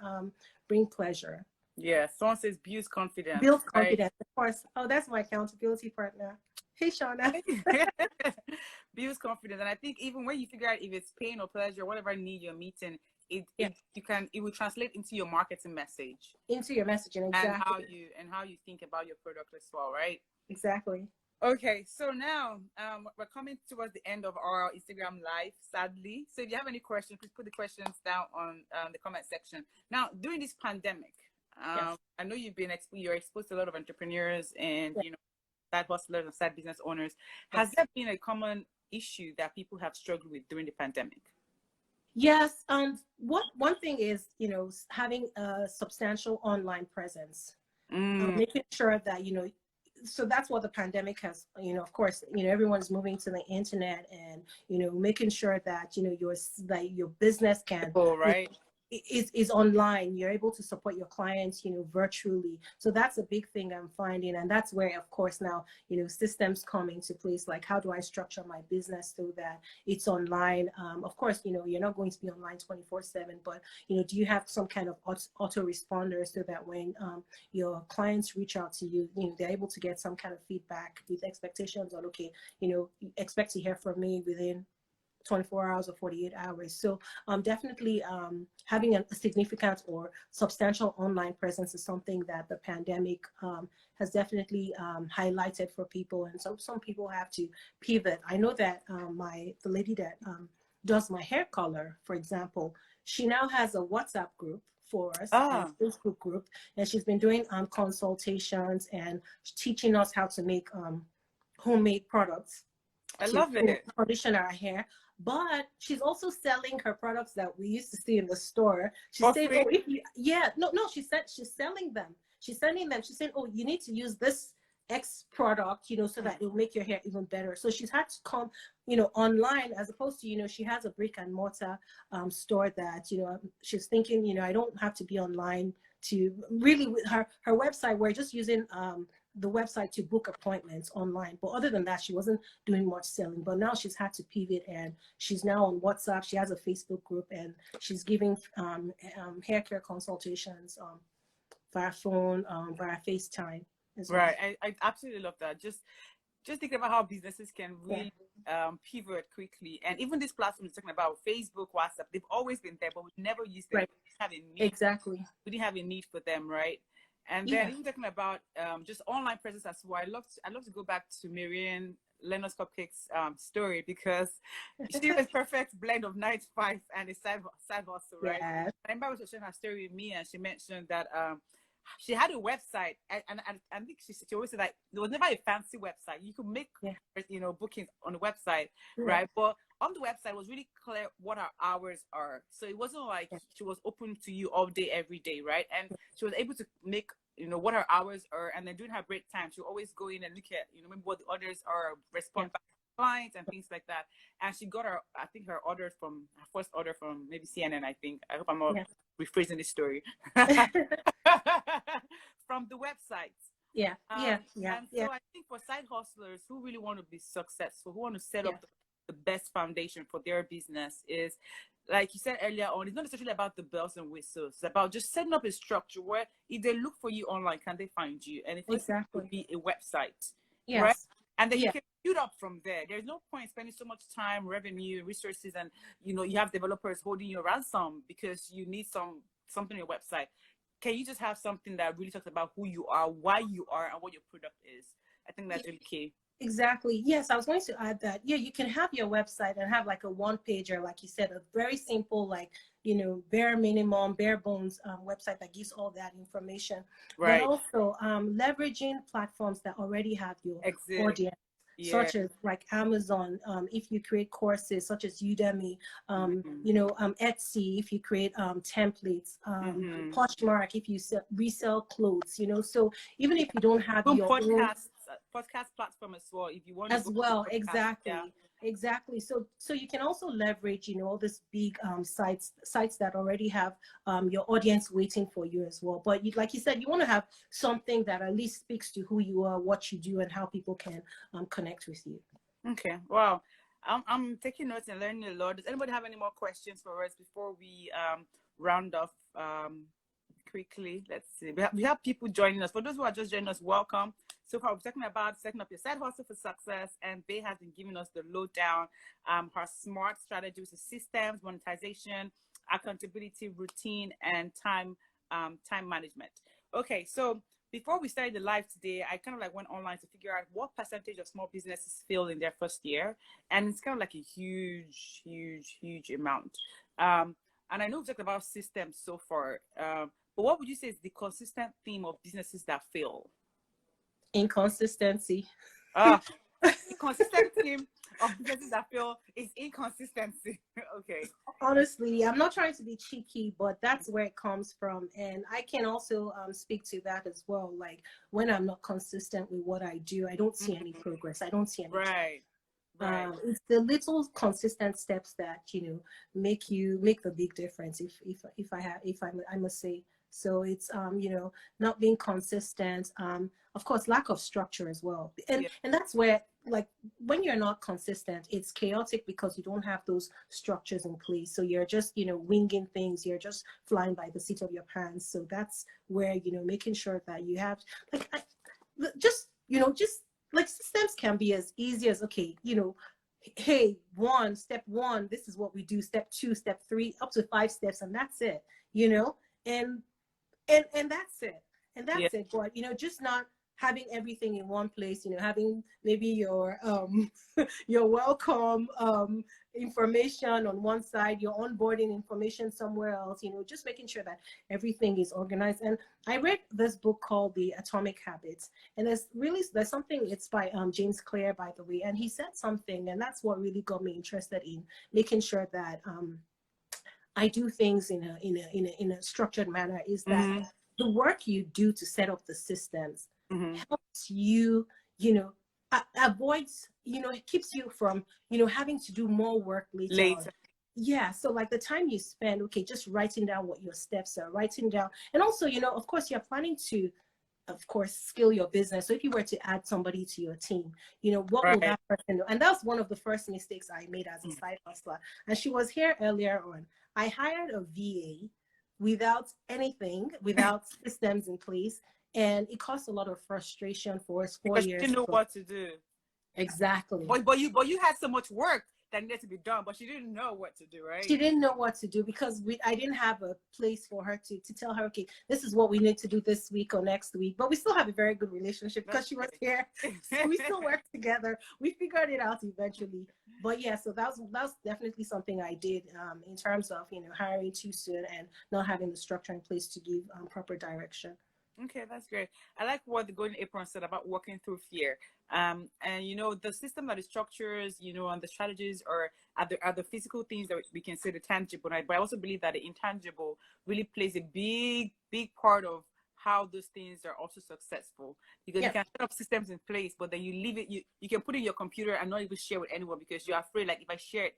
bring pleasure. Yeah, someone says builds confidence. Builds confidence, of course. Oh, that's my accountability partner. Hey, Shauna. Builds confidence. And I think even when you figure out if it's pain or pleasure, whatever need you're meeting, it will translate into your marketing message. Into your messaging, exactly. And how you think about your product as well, right? Exactly. Okay, so now we're coming towards the end of our Instagram live, sadly. So if you have any questions, please put the questions down on the comment section. Now, during this pandemic, I know you're exposed to a lot of entrepreneurs and side hustlers and side business owners. Has there been a common issue that people have struggled with during the pandemic? Yes. One thing is having a substantial online presence, making sure that so that's what the pandemic has, of course, everyone's moving to the internet, and making sure that your business can is online. You're able to support your clients virtually. So that's a big thing I'm finding, and that's where, of course, now systems come into place. Like, how do I structure my business so that it's online? Of course, you're not going to be online 24/7, but do you have some kind of autoresponder so that when your clients reach out to you, they're able to get some kind of feedback with expectations on, okay, expect to hear from me within 24 hours or 48 hours. So definitely having a significant or substantial online presence is something that the pandemic has definitely highlighted for people. And some people have to pivot. I know that the lady that does my hair color, for example, she now has a WhatsApp group for us, a Facebook group, and she's been doing consultations and teaching us how to make homemade products. I love it. Condition our hair. But she's also selling her products that we used to see in the store. She's saying, oh, she said she's selling them. She's sending them. She's saying, oh, you need to use this X product, so that it'll make your hair even better. So she's had to come, online, as opposed to, she has a brick and mortar store that, she's thinking, I don't have to be online to really, with her website, we're just using the website to book appointments online. But other than that, she wasn't doing much selling. But now she's had to pivot, and she's now on WhatsApp. She has a Facebook group, and she's giving hair care consultations via phone, via FaceTime as well. Right. I absolutely love that. Just thinking about how businesses can really pivot quickly. And even this platform is talking about Facebook, WhatsApp, they've always been there, but we never used them. Right. We didn't have a need. Exactly. We didn't have a need for them, right? And then even talking about just online presence as well. I love to go back to Marianne Leonard's Cupcakes story, because she was perfect blend of 9 to 5 and a side hustle, right? Yeah. I remember she was sharing her story with me, and she mentioned that she had a website, and I think she always said that there was never a fancy website. You could make bookings on the website, right? But on the website, it was really clear what her hours are. So it wasn't like she was open to you all day, every day, right? And she was able to make what her hours are, and then during her break time, she would always go in and look at maybe what the orders are, respond back to clients and things like that. And she got her first order from maybe CNN, I think. I hope I'm not rephrasing this story. From the website. And so I think for side hustlers who really want to be successful, who want to set up the best foundation for their business, is, like you said earlier on, it's not necessarily about the bells and whistles. It's about just setting up a structure where if they look for you online, can they find you? And if it would be a website, right? And then you can build up from there. There's no point spending so much time, revenue, resources, and you have developers holding you ransom because you need something on your website. Can you just have something that really talks about who you are, why you are, and what your product is? I think that's really key. Exactly. Yes, I was going to add that. Yeah, you can have your website and have like a one-pager, like you said, a very simple, like, bare minimum, bare bones website that gives all that information. Right. But also leveraging platforms that already have your audience. Such as like Amazon, if you create courses, such as Udemy, Etsy, if you create templates, Poshmark, if you resell clothes, so even if you don't have your podcast platform as well, if you want as well, exactly. So you can also leverage, all these big sites that already have your audience waiting for you as well. But like you said, you want to have something that at least speaks to who you are, what you do, and how people can connect with you. Okay. Wow. I'm taking notes and learning a lot. Does anybody have any more questions for us before we round off quickly? Let's see. We have people joining us. For those who are just joining us, welcome. So far, we're talking about setting up your side hustle for success, and Bay has been giving us the lowdown. Her smart strategies, systems, monetization, accountability, routine, and time management. Okay, so before we started the live today, I kind of went online to figure out what percentage of small businesses fail in their first year, and it's kind of like a huge amount. And I know we've talked about systems so far, but what would you say is the consistent theme of businesses that fail? Inconsistency. The consistent theme of businesses that fail is inconsistency. Okay. Honestly, I'm not trying to be cheeky, but that's where it comes from. And I can also speak to that as well. Like when I'm not consistent with what I do, I don't see any progress. I don't see any Right. It's the little consistent steps that make the big difference. If I must say. So it's not being consistent. Of course, lack of structure as well, and that's where, like, when you're not consistent, it's chaotic because you don't have those structures in place. So you're just winging things. You're just flying by the seat of your pants. So that's where making sure that you have just like systems can be as easy as, okay, hey, step one, this is what we do. Step 2, step 3, up to 5 steps, and that's it. And that's it. And that's it. But just not having everything in one place. Having maybe your your welcome information on one side, your onboarding information somewhere else. Just making sure that everything is organized. And I read this book called The Atomic Habits, and there's something. It's by James Clear, by the way, and he said something, and that's what really got me interested in making sure that I do things in a structured manner. Is that the work you do to set up the systems helps you, avoids, it keeps you from, having to do more work later. yeah, so like the time you spend, okay, just writing down what your steps are, writing down, and also, of course, you're planning to, of course, scale your business. So if you were to add somebody to your team, what will Right. that person do? And that's one of the first mistakes I made as a side hustler. And she was here earlier on. I hired a VA without anything, without systems in place. And it caused a lot of frustration for us 4 Because she years. didn't know what to do. Exactly. But you had so much work that needed to be done, but she didn't know what to do, right? She didn't know what to do because I didn't have a place for her to tell her, okay, this is what we need to do this week or next week. But we still have a very good relationship because she was here. So we still work together. We figured it out eventually. But yeah, so that's definitely something I did in terms of, hiring too soon and not having the structure in place to give proper direction. Okay, that's great. I like what the Golden Apron said about working through fear. And the system that the structures, and the strategies are the physical things that we can say the tangible, right? But I also believe that the intangible really plays a big, big part of how those things are also successful. Because you can set up systems in place, but then you leave it, you can put it in your computer and not even share with anyone because you're afraid, like, if I share it,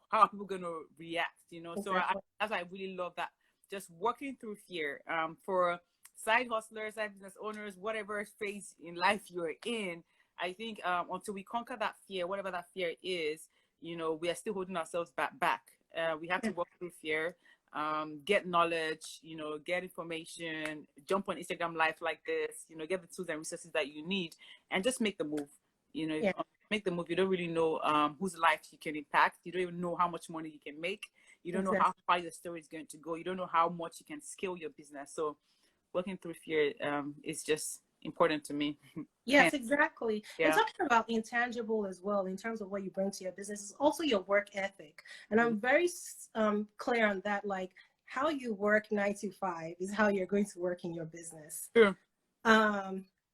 how are people gonna react? Exactly. So that's why I really love that. Just working through fear. For side hustlers, side business owners, whatever phase in life you're in, I think until we conquer that fear, whatever that fear is, we are still holding ourselves back. We have to work through fear, get knowledge, get information, jump on Instagram live like this, get the tools and resources that you need, and just make the move. If you make the move, you don't really know whose life you can impact. You don't even know how much money you can make. You don't know how far your story is going to go. You don't know how much you can scale your business. So working through fear is just important to me. Yes, exactly. Yeah. And talking about intangible as well, in terms of what you bring to your business, is also your work ethic. And I'm very clear on that. Like, how you work 9 to 5 is how you're going to work in your business. Sure.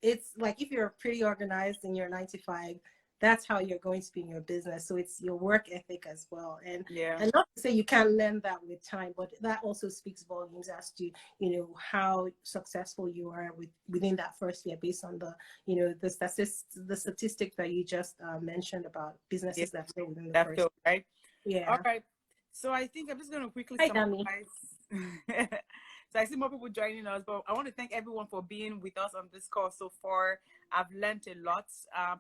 It's like if you're pretty organized in your 9 to 5, that's how you're going to be in your business. So it's your work ethic as well. And not to say you can't learn that with time, but that also speaks volumes as to, how successful you are within that first year based on the, the statistic that you just mentioned about businesses that fail within the first year. Right? Yeah. All right. So I think I'm just going to quickly summarize. So I see more people joining us, but I want to thank everyone for being with us on this call so far. I've learned a lot.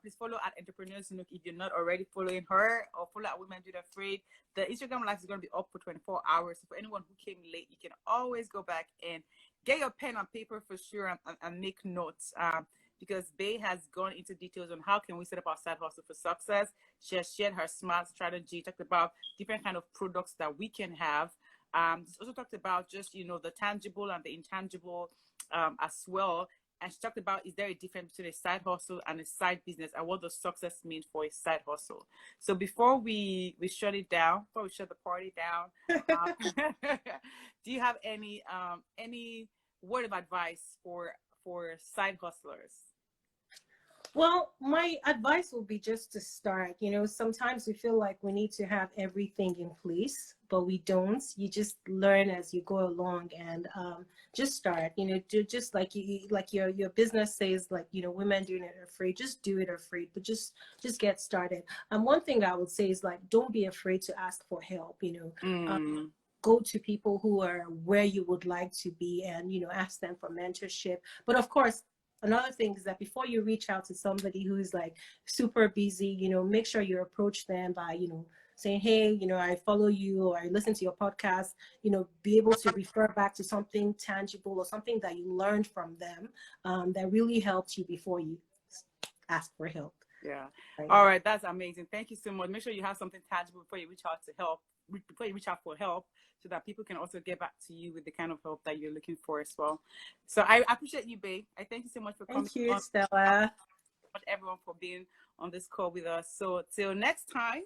Please follow at Entrepreneurs Nook if you're not already following her, or follow at Women Do It Afraid. The Instagram live is going to be up for 24 hours. So for anyone who came late, you can always go back and get your pen and paper for sure and make notes. Because Bay has gone into details on how can we set up our side hustle for success. She has shared her smart strategy, talked about different kind of products that we can have. She also talked about just, the tangible and the intangible as well. And she talked about, is there a difference between a side hustle and a side business, and what does success mean for a side hustle? So before we shut it down, before we shut the party down, do you have any word of advice for side hustlers? Well, my advice will be just to start. Sometimes we feel like we need to have everything in place, but we don't. You just learn as you go along, and just start. Do just like your business says, like, women doing it afraid. Just do it afraid, but just get started. One thing I would say is, like, don't be afraid to ask for help. Go to people who are where you would like to be, and ask them for mentorship. But of course, another thing is that before you reach out to somebody who's like super busy, make sure you approach them by, saying, hey, I follow you, or I listen to your podcast, be able to refer back to something tangible or something that you learned from them that really helped you before you ask for help. Yeah. Right. All right. That's amazing. Thank you so much. Make sure you have something tangible before you reach out for help, so that people can also get back to you with the kind of help that you're looking for as well. So I appreciate you, Babe. I thank you so much for coming. Thank you, Stella. Everyone for being on this call with us. So till next time,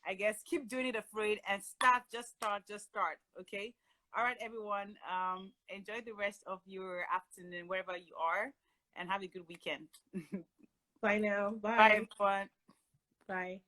I guess keep doing it afraid and just start. Okay. All right, everyone. Enjoy the rest of your afternoon wherever you are, and have a good weekend. Bye now. Bye. Bye, everyone. Bye.